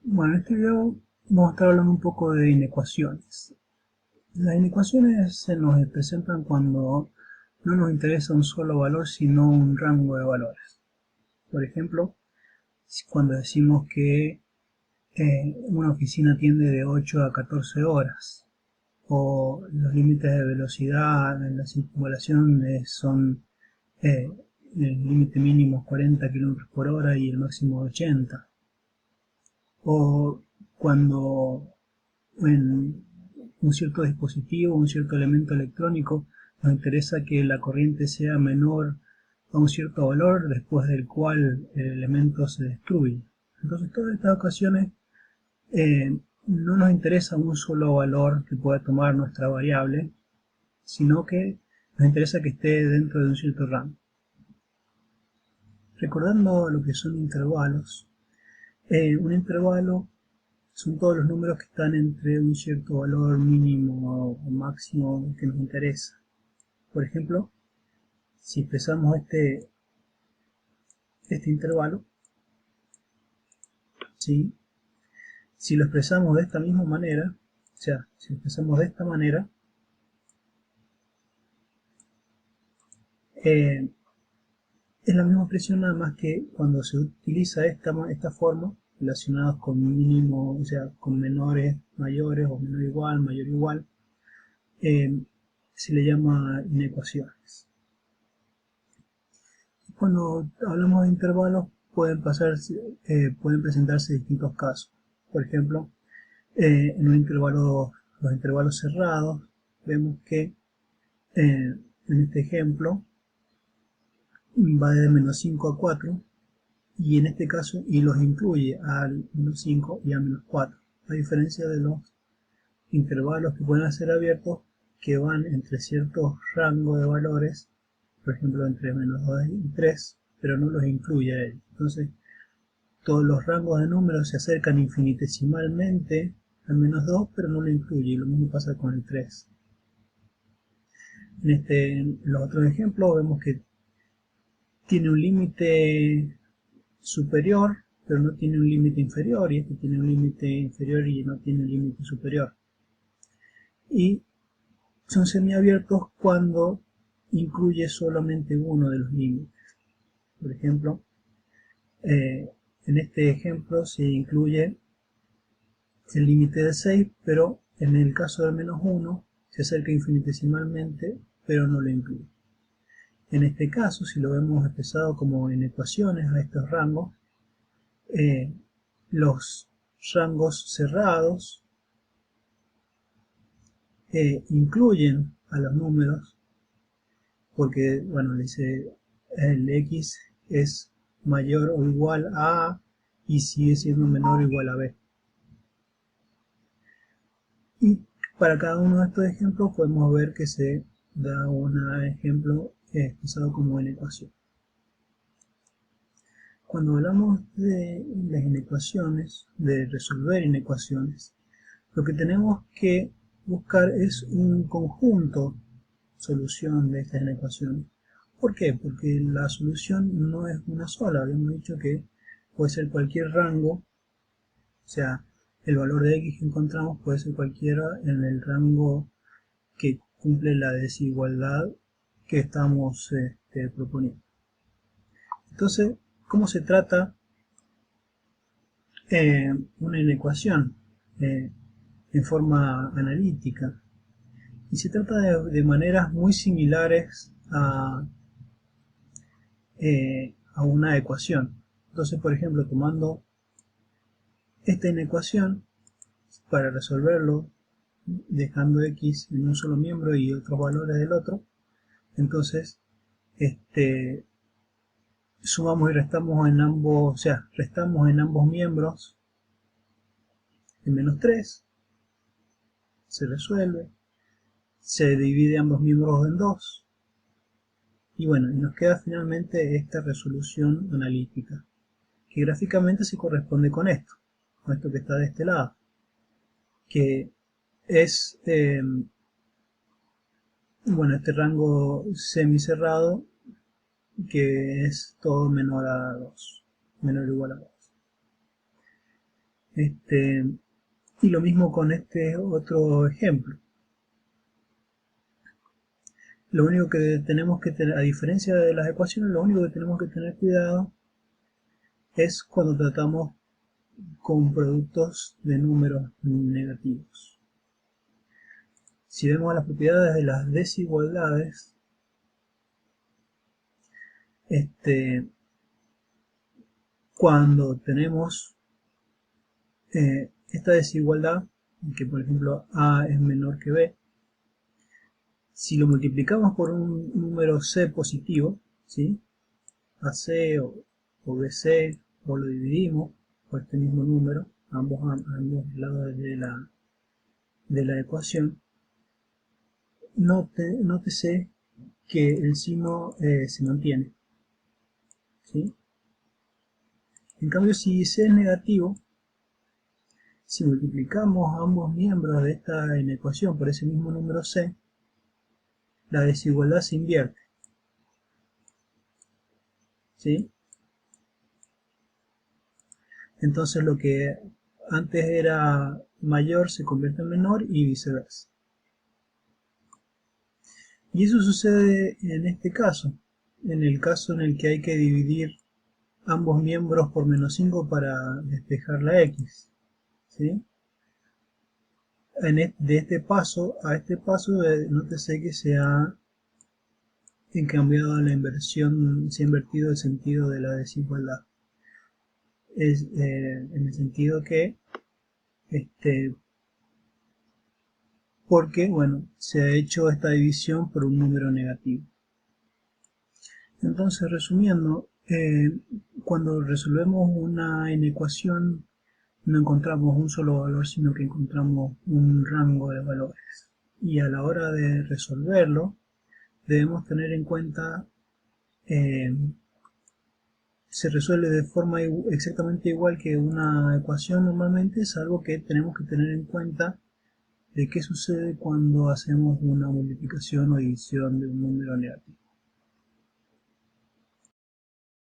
Bueno, en este video vamos a estar hablando un poco de inecuaciones. Las inecuaciones se nos presentan cuando no nos interesa un solo valor, sino un rango de valores. Por ejemplo, cuando decimos que una oficina atiende de 8 a 14 horas, o los límites de velocidad en la circunvalación son el límite mínimo es 40 km por hora y el máximo 80. O cuando en un cierto dispositivo, un cierto elemento electrónico, nos interesa que la corriente sea menor a un cierto valor después del cual el elemento se destruye. Entonces, en todas estas ocasiones no nos interesa un solo valor que pueda tomar nuestra variable, sino que nos interesa que esté dentro de un cierto rango. Recordando lo que son intervalos, un intervalo son todos los números que están entre un cierto valor mínimo o máximo que nos interesa. Por ejemplo, si expresamos este intervalo, ¿sí? Si lo expresamos de esta misma manera, o sea, si lo expresamos de esta manera, eh, es la misma expresión, nada más que cuando se utiliza esta forma, relacionados con mínimo, o sea, con menores, mayores, o menor igual, mayor igual, se le llama inecuaciones. Cuando hablamos de intervalos pueden presentarse distintos casos. Por ejemplo, en los intervalos cerrados, vemos que en este ejemplo va de menos 5 a 4 y en este caso y los incluye al menos 5 y al menos 4, a diferencia de los intervalos que pueden ser abiertos que van entre ciertos rangos de valores, por ejemplo entre menos 2 y 3, pero no los incluye a él. Entonces todos los rangos de números se acercan infinitesimalmente al menos 2, pero no lo incluye, y lo mismo pasa con el 3. En los otros ejemplos vemos que tiene un límite superior, pero no tiene un límite inferior, y este tiene un límite inferior y no tiene un límite superior. Y son semiabiertos cuando incluye solamente uno de los límites. Por ejemplo, en este ejemplo se incluye el límite de 6, pero en el caso del menos 1 se acerca infinitesimalmente, pero no lo incluye. En este caso, si lo vemos expresado como en ecuaciones a estos rangos, los rangos cerrados incluyen a los números porque, bueno, dice el x es mayor o igual a A y sigue siendo menor o igual a B. Y para cada uno de estos ejemplos podemos ver que se da un ejemplo expresado como en ecuación. Cuando hablamos de las inecuaciones, de resolver inecuaciones, lo que tenemos que buscar es un conjunto solución de estas inecuaciones. ¿Por qué? Porque la solución no es una sola. Habíamos dicho que puede ser cualquier rango, o sea, el valor de x que encontramos puede ser cualquiera en el rango que cumple la desigualdad que estamos proponiendo. Entonces, ¿cómo se trata una inecuación en forma analítica? Y se trata de maneras muy similares a una ecuación. Entonces, por ejemplo, tomando esta inecuación, para resolverlo, dejando x en un solo miembro y otros valores del otro, entonces sumamos y restamos en ambos, o sea, restamos en ambos miembros en menos 3, se resuelve, se divide ambos miembros en 2, y bueno, y nos queda finalmente esta resolución analítica, que gráficamente se corresponde con esto que está de este lado, que es bueno, este rango semicerrado que es todo menor a 2, menor o igual a 2. Y lo mismo con este otro ejemplo. Lo único que tenemos que tener, a diferencia de las ecuaciones, lo único que tenemos que tener cuidado es cuando tratamos con productos de números negativos. Si vemos las propiedades de las desigualdades, cuando tenemos esta desigualdad, que por ejemplo A es menor que B, si lo multiplicamos por un número C positivo, ¿sí? AC o BC, o lo dividimos por este mismo número, ambos lados de la ecuación, nótese que el signo se mantiene, ¿sí? En cambio, si C es negativo, si multiplicamos ambos miembros de esta inecuación por ese mismo número C, la desigualdad se invierte, ¿sí? Entonces lo que antes era mayor se convierte en menor y viceversa. Y eso sucede en este caso, en el caso en el que hay que dividir ambos miembros por -5 para despejar la x, ¿sí? De este paso a este paso, nótese que se ha cambiado la inversión, se ha invertido el sentido de la desigualdad. En el sentido que, porque, bueno, se ha hecho esta división por un número negativo. Entonces, resumiendo, cuando resolvemos una inecuación, no encontramos un solo valor, sino que encontramos un rango de valores. Y a la hora de resolverlo, debemos tener en cuenta, se resuelve de forma exactamente igual que una ecuación normalmente, salvo que tenemos que tener en cuenta de qué sucede cuando hacemos una multiplicación o división de un número negativo.